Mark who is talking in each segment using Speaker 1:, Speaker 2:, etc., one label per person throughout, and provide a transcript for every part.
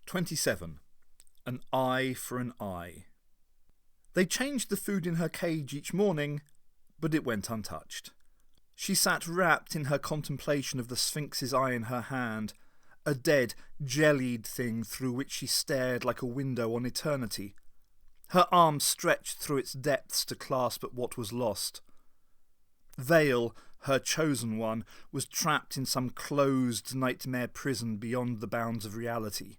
Speaker 1: 27. An eye for an eye. They changed the food in her cage each morning, but it went untouched. She sat wrapped in her contemplation of the Sphinx's eye in her hand, a dead, jellied thing through which she stared like a window on eternity. Her arm stretched through its depths to clasp at what was lost. Vale, her chosen one, was trapped in some closed nightmare prison beyond the bounds of reality.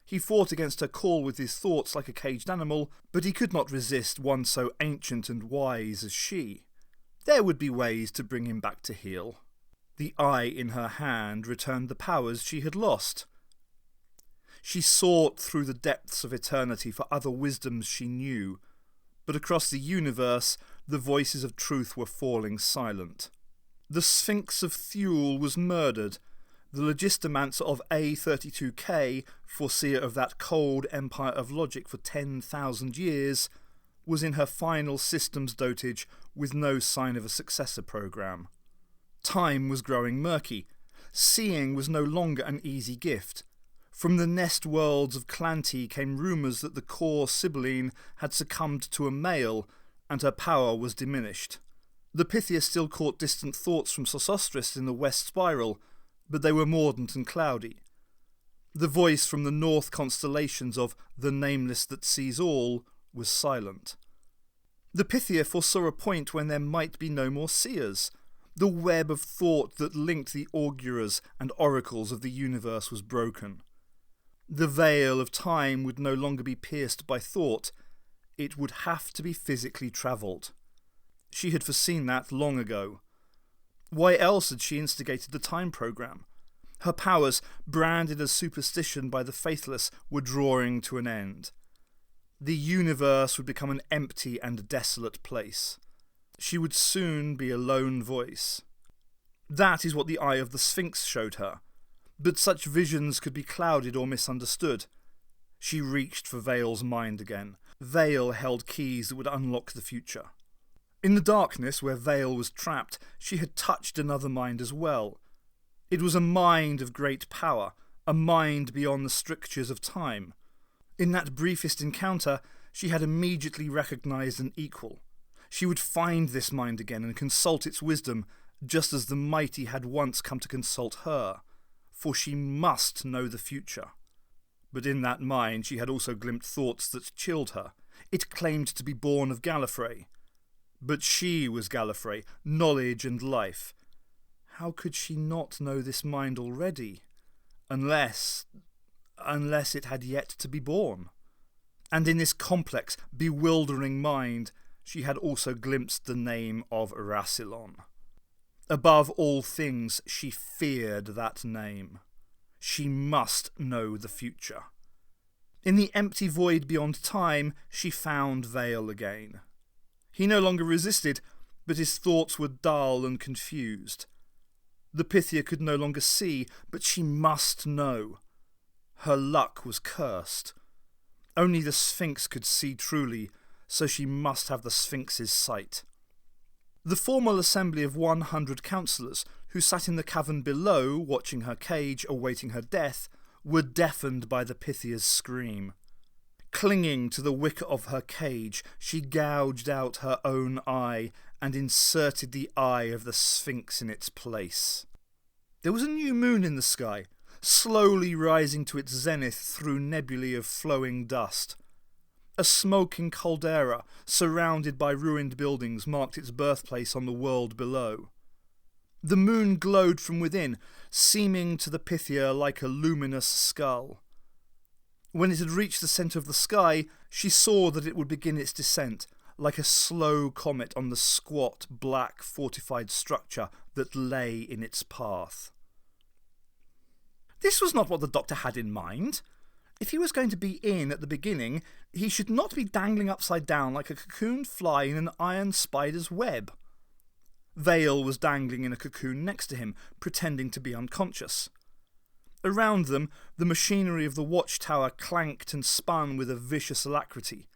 Speaker 1: He fought against her call with his thoughts like a caged animal, but he could not resist one so ancient and wise as she. There would be ways to bring him back to heel. The eye in her hand returned the powers she had lost. She sought through the depths of eternity for other wisdoms she knew, but across the universe the voices of truth were falling silent. The Sphinx of Thule was murdered. The Legistomancer of A32K, foreseer of that cold empire of logic for 10,000 years, was in her final systems dotage with no sign of a successor program. Time was growing murky. Seeing was no longer an easy gift. From the nest worlds of Clanty came rumours that the core Sibylline had succumbed to a male, and her power was diminished. The Pythia still caught distant thoughts from Sosostris in the west spiral, but they were mordant and cloudy. The voice from the north constellations of the Nameless that Sees All was silent. The Pythia foresaw a point when there might be no more seers. The web of thought that linked the augurers and oracles of the universe was broken. The veil of time would no longer be pierced by thought. It would have to be physically travelled. She had foreseen that long ago. Why else had she instigated the time program? Her powers, branded as superstition by the faithless, were drawing to an end. The universe would become an empty and desolate place. She would soon be a lone voice. That is what the eye of the Sphinx showed her, but such visions could be clouded or misunderstood. She reached for Vale's mind again. Vale held keys that would unlock the future. In the darkness where Vale was trapped, she had touched another mind as well. It was a mind of great power, a mind beyond the strictures of time. In that briefest encounter, she had immediately recognised an equal. She would find this mind again and consult its wisdom, just as the mighty had once come to consult her, for she must know the future. But in that mind she had also glimpsed thoughts that chilled her. It claimed to be born of Gallifrey. But she was Gallifrey, knowledge and life. How could she not know this mind already? Unless it had yet to be born. And in this complex, bewildering mind, she had also glimpsed the name of Rassilon. Above all things, she feared that name. She must know the future. In the empty void beyond time, she found Vale again. He no longer resisted, but his thoughts were dull and confused. The Pythia could no longer see, but she must know. Her luck was cursed. Only the Sphinx could see truly, so she must have the Sphinx's sight. The formal assembly of 100 counsellors, who sat in the cavern below, watching her cage, awaiting her death, were deafened by the Pythia's scream. Clinging to the wicket of her cage, she gouged out her own eye and inserted the eye of the Sphinx in its place. There was a new moon in the sky, slowly rising to its zenith through nebulae of flowing dust. A smoking caldera, surrounded by ruined buildings, marked its birthplace on the world below. The moon glowed from within, seeming to the Pythia like a luminous skull. When it had reached the centre of the sky, she saw that it would begin its descent, like a slow comet on the squat, black, fortified structure that lay in its path. This was not what the Doctor had in mind. If he was going to be in at the beginning, he should not be dangling upside down like a cocooned fly in an iron spider's web. Vale was dangling in a cocoon next to him, pretending to be unconscious. Around them, the machinery of the watchtower clanked and spun with a vicious alacrity,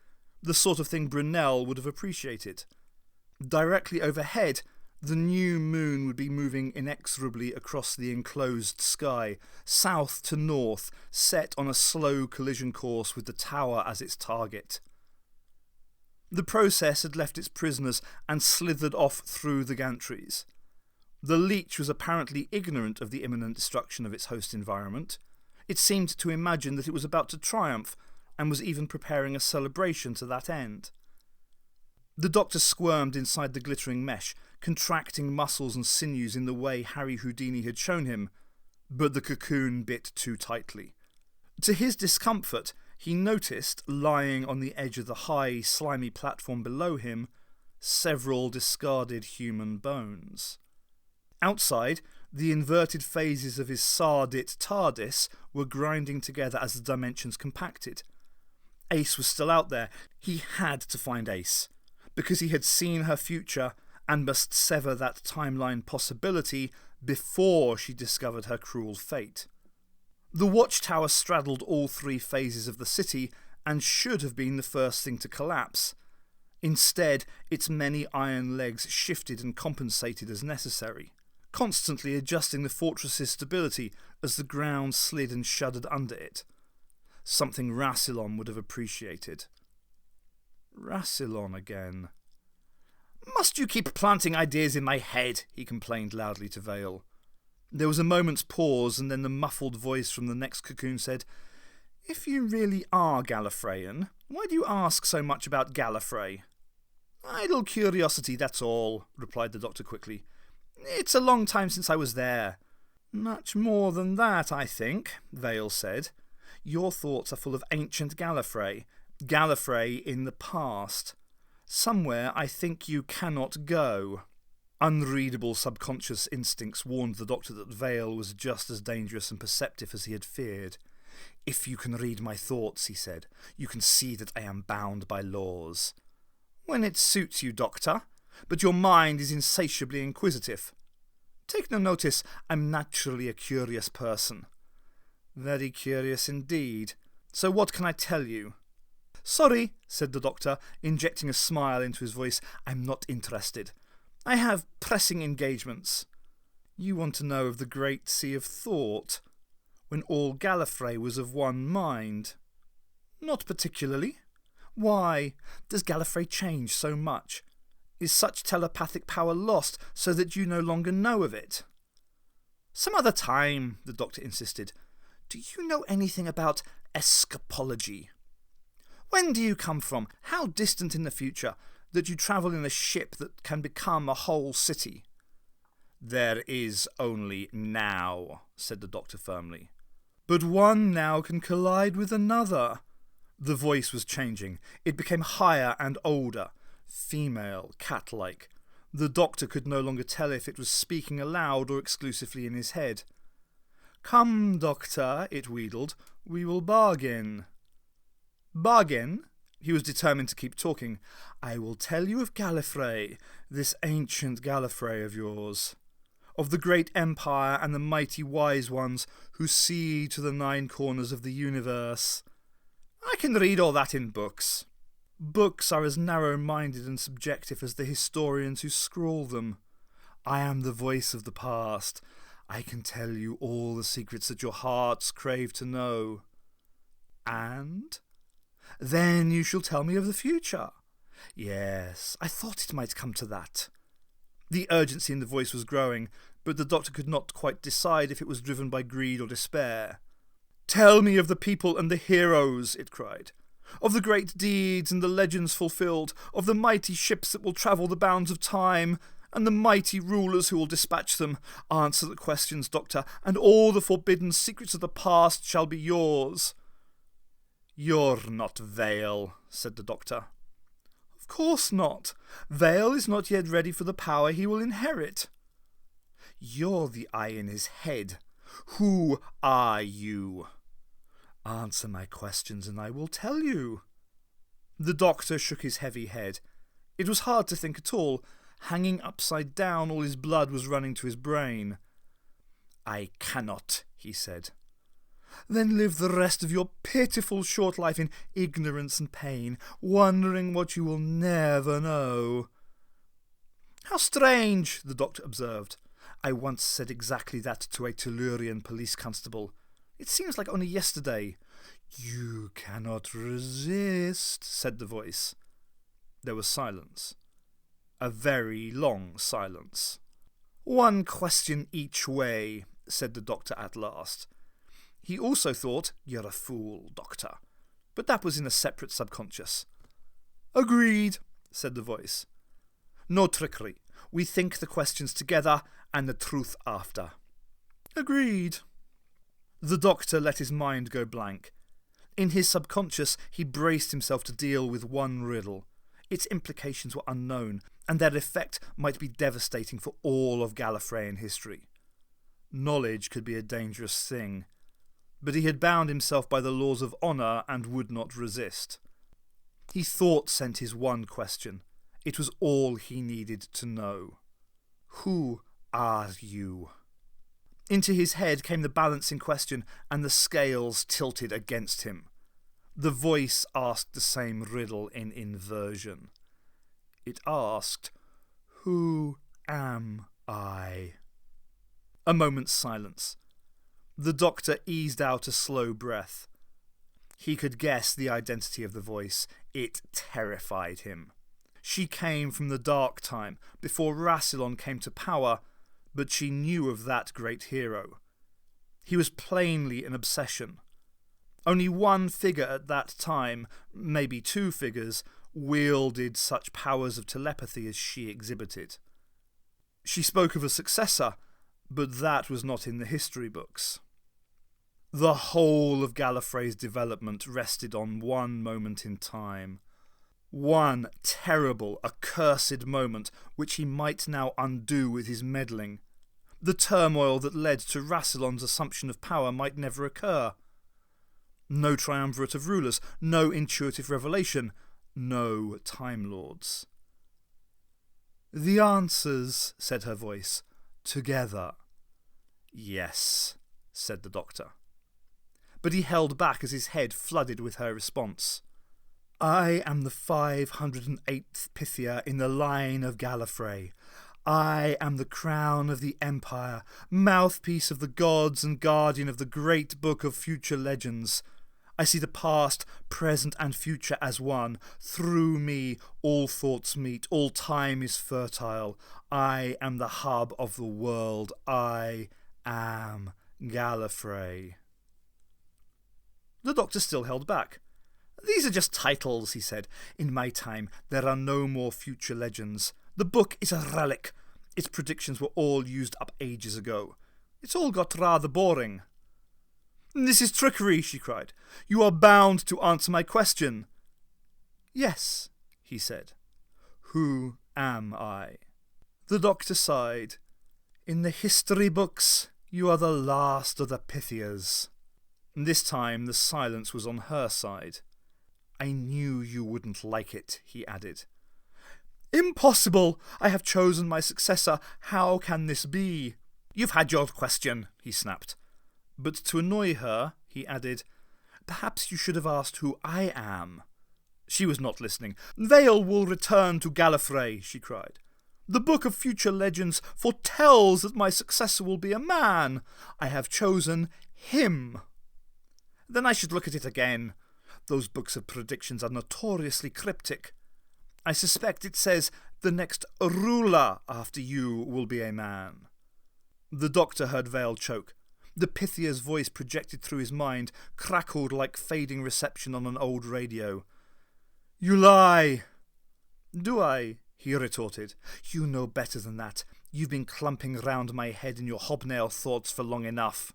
Speaker 1: the sort of thing Brunel would have appreciated. Directly overhead, The new moon would be moving inexorably across the enclosed sky, south to north, set on a slow collision course with the tower as its target. The process had left its prisoners and slithered off through the gantries. The leech was apparently ignorant of the imminent destruction of its host environment. It seemed to imagine that it was about to triumph, and was even preparing a celebration to that end. The doctor squirmed inside the glittering mesh, contracting muscles and sinews in the way Harry Houdini had shown him, but the cocoon bit too tightly. To his discomfort, he noticed, lying on the edge of the high, slimy platform below him, several discarded human bones. Outside, the inverted phases of his Sardit TARDIS were grinding together as the dimensions compacted. Ace was still out there. He had to find Ace, because he had seen her future and must sever that timeline possibility before she discovered her cruel fate. The watchtower straddled all three phases of the city and should have been the first thing to collapse. Instead, its many iron legs shifted and compensated as necessary, constantly adjusting the fortress's stability as the ground slid and shuddered under it. Something Rassilon would have appreciated. Rassilon again. "Must you keep planting ideas in my head?" he complained loudly to Vale. There was a moment's pause, and then the muffled voice from the next cocoon said, "If you really are Gallifreyan, why do you ask so much about Gallifrey?" "Idle curiosity, that's all," replied the doctor quickly. "It's a long time since I was there." "Much more than that, I think," Vale said. "Your thoughts are full of ancient Gallifrey. Gallifrey in the past. Somewhere I think you cannot go." Unreadable subconscious instincts warned the doctor that Vale was just as dangerous and perceptive as he had feared. "If you can read my thoughts," he said, "you can see that I am bound by laws." "When it suits you, Doctor, but your mind is insatiably inquisitive." "Take no notice, I'm naturally a curious person." "Very curious indeed. So what can I tell you?" "Sorry," said the doctor, injecting a smile into his voice, "I'm not interested. I have pressing engagements." "You want to know of the great sea of thought, when all Gallifrey was of one mind?" "Not particularly. Why? Does Gallifrey change so much? Is such telepathic power lost so that you no longer know of it?" "Some other time," the doctor insisted. "Do you know anything about escapology? When do you come from? How distant in the future, that you travel in a ship that can become a whole city?" "There is only now," said the doctor firmly. "But one now can collide with another." The voice was changing. It became higher and older, female, cat-like. The doctor could no longer tell if it was speaking aloud or exclusively in his head. "Come, Doctor," it wheedled, "we will bargain." "Bargain?" He was determined to keep talking. "I will tell you of Gallifrey, this ancient Gallifrey of yours. Of the great empire and the mighty wise ones who see to the 9 corners of the universe." "I can read all that in books." "Books are as narrow-minded and subjective as the historians who scrawl them. I am the voice of the past. I can tell you all the secrets that your hearts crave to know." "And?" "Then you shall tell me of the future." "Yes, I thought it might come to that." The urgency in the voice was growing, but the doctor could not quite decide if it was driven by greed or despair. "Tell me of the people and the heroes," it cried. "Of the great deeds and the legends fulfilled, of the mighty ships that will travel the bounds of time, and the mighty rulers who will dispatch them. Answer the questions, Doctor, and all the forbidden secrets of the past shall be yours." "You're not Vale," said the doctor. "Of course not. Vale is not yet ready for the power he will inherit." "You're the eye in his head. Who are you?" "Answer my questions and I will tell you." The doctor shook his heavy head. It was hard to think at all. Hanging upside down, all his blood was running to his brain. "I cannot," he said. "Then live the rest of your pitiful short life in ignorance and pain, wondering what you will never know." How strange, the doctor observed. I once said exactly that to a Tellurian police constable. It seems like only yesterday. You cannot resist, said the voice. There was silence. A very long silence. One question each way, said the doctor at last. He also thought, you're a fool, doctor. But that was in a separate subconscious. Agreed, said the voice. No trickery. We think the questions together and the truth after. Agreed. The doctor let his mind go blank. In his subconscious, he braced himself to deal with one riddle. Its implications were unknown, and their effect might be devastating for all of Gallifreyan history. Knowledge could be a dangerous thing, but he had bound himself by the laws of honour and would not resist. He thought sent his one question. It was all he needed to know. Who are you? Into his head came the balancing question, and the scales tilted against him. The voice asked the same riddle in inversion. It asked, Who am I? A moment's silence. The doctor eased out a slow breath. He could guess the identity of the voice. It terrified him. She came from the dark time, before Rassilon came to power, but she knew of that great hero. He was plainly an obsession. Only one figure at that time, maybe two figures, wielded such powers of telepathy as she exhibited. She spoke of a successor, but that was not in the history books. The whole of Gallifrey's development rested on one moment in time. One terrible, accursed moment which he might now undo with his meddling. The turmoil that led to Rassilon's assumption of power might never occur. No triumvirate of rulers, no intuitive revelation, no Time Lords. The answers, said her voice, together. Yes, said the doctor. But he held back as his head flooded with her response. I am the 508th Pythia in the line of Gallifrey. I am the crown of the Empire, mouthpiece of the gods and guardian of the great book of future legends. I see the past, present and future as one. Through me all thoughts meet, all time is fertile. I am the hub of the world. I am Gallifrey. The doctor still held back. These are just titles, he said. In my time, there are no more future legends. The book is a relic. Its predictions were all used up ages ago. It's all got rather boring. This is trickery, she cried. You are bound to answer my question. Yes, he said. Who am I? The doctor sighed. In the history books, you are the last of the Pythias. This time the silence was on her side. I knew you wouldn't like it, he added. Impossible! I have chosen my successor. How can this be? You've had your question, he snapped. But to annoy her, he added, Perhaps you should have asked who I am. She was not listening. Vale will return to Gallifrey, she cried. The Book of Future Legends foretells that my successor will be a man. I have chosen him. Then I should look at it again. Those books of predictions are notoriously cryptic. I suspect it says the next ruler after you will be a man. The doctor heard Vale choke. The Pythia's voice projected through his mind, crackled like fading reception on an old radio. You lie! Do I? He retorted. You know better than that. You've been clumping round my head in your hobnail thoughts for long enough.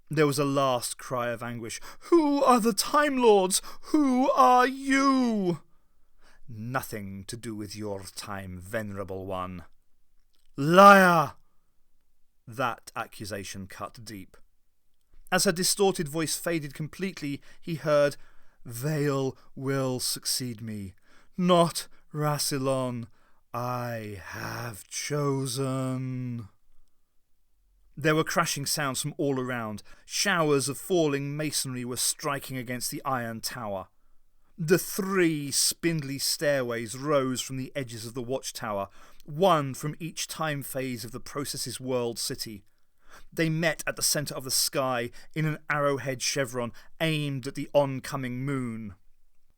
Speaker 1: There was a last cry of anguish. Who are the Time Lords? Who are you? Nothing to do with your time, venerable one. Liar! That accusation cut deep. As her distorted voice faded completely, he heard, Vale will succeed me. Not Rassilon. I have chosen. There were crashing sounds from all around. Showers of falling masonry were striking against the iron tower. The 3 spindly stairways rose from the edges of the watchtower. one from each time phase of the process's world city. They met at the centre of the sky in an arrowhead chevron aimed at the oncoming moon.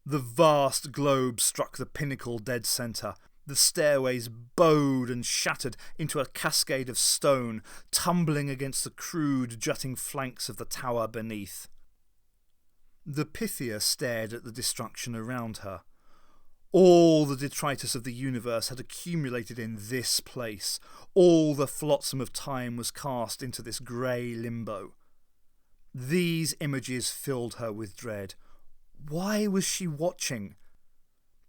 Speaker 1: The vast globe struck the pinnacle dead centre. The stairways bowed and shattered into a cascade of stone, tumbling against the crude jutting flanks of the tower beneath. The Pythia stared at the destruction around her. All the detritus of the universe had accumulated in this place. All the flotsam of time was cast into this grey limbo. These images filled her with dread. Why was she watching?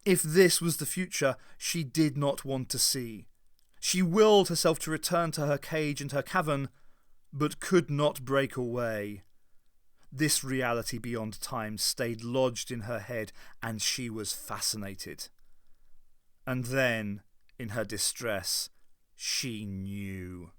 Speaker 1: If this was the future, she did not want to see. She willed herself to return to her cage and her cavern, but could not break away. This reality beyond time stayed lodged in her head, and she was fascinated. And then, in her distress, she knew.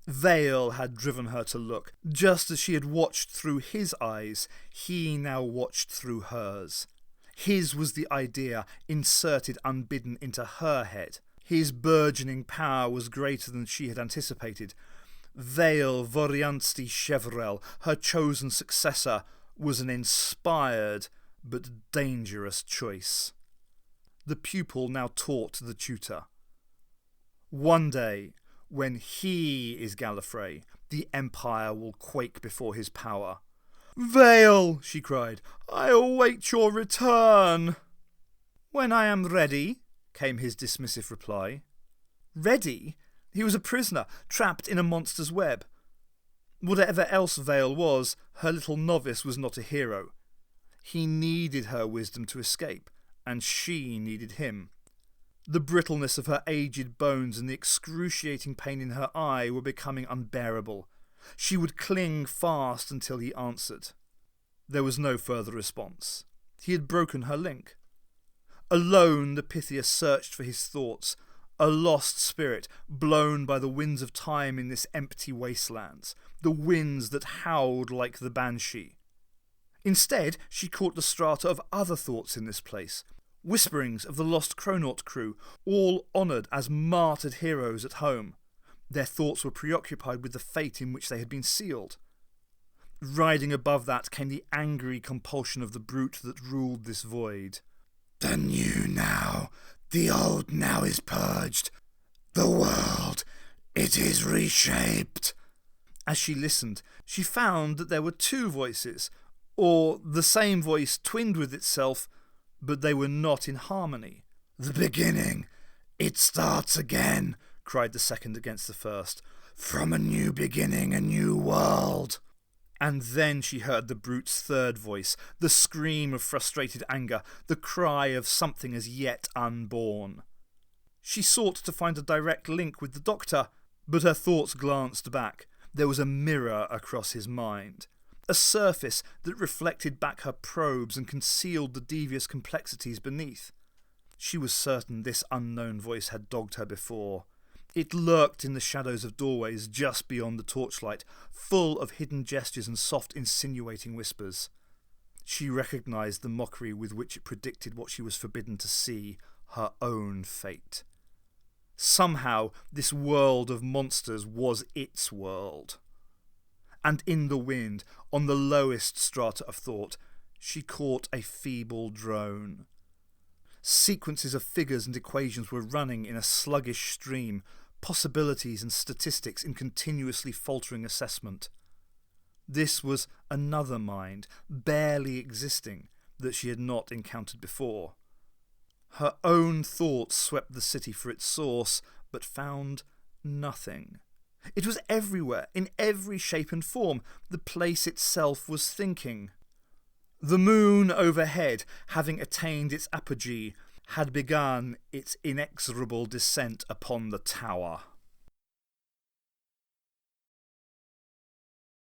Speaker 1: Vale had driven her to look. Just as she had watched through his eyes, he now watched through hers. His was the idea inserted unbidden into her head. His burgeoning power was greater than she had anticipated. Vale Voriansti Chevrel, her chosen successor, was an inspired but dangerous choice. The pupil now taught the tutor. One day, when he is Gallifrey, the Empire will quake before his power. "Vale," she cried, "I await your return." "When I am ready," came his dismissive reply. Ready? He was a prisoner, trapped in a monster's web. Whatever else Vale was, her little novice was not a hero. He needed her wisdom to escape, and she needed him. The brittleness of her aged bones and the excruciating pain in her eye were becoming unbearable. She would cling fast until he answered. There was no further response. He had broken her link. Alone, the Pythia searched for his thoughts, a lost spirit blown by the winds of time in this empty wasteland, the winds that howled like the banshee. Instead, she caught the strata of other thoughts in this place, whisperings of the lost Chronaut crew, all honoured as martyred heroes at home. Their thoughts were preoccupied with the fate in which they had been sealed. Riding above that came the angry compulsion of the brute that ruled this void. "The new now, the old now is purged. The world, it is reshaped." As she listened, she found that there were two voices, or the same voice twinned with itself, but they were not in harmony. "The beginning, it starts again," cried the second against the first. "From a new beginning, a new world." And then she heard the brute's third voice, the scream of frustrated anger, the cry of something as yet unborn. She sought to find a direct link with the Doctor, but her thoughts glanced back. There was a mirror across his mind, a surface that reflected back her probes and concealed the devious complexities beneath. She was certain this unknown voice had dogged her before. It lurked in the shadows of doorways just beyond the torchlight, full of hidden gestures and soft insinuating whispers. She recognised the mockery with which it predicted what she was forbidden to see, her own fate. Somehow this world of monsters was its world. And in the wind, on the lowest strata of thought, she caught a feeble drone. Sequences of figures and equations were running in a sluggish stream, possibilities and statistics in continuously faltering assessment. This was another mind, barely existing, that she had not encountered before. Her own thoughts swept the city for its source, but found nothing. It was everywhere, in every shape and form. The place itself was thinking. The moon overhead, having attained its apogee, had begun its inexorable descent upon the tower.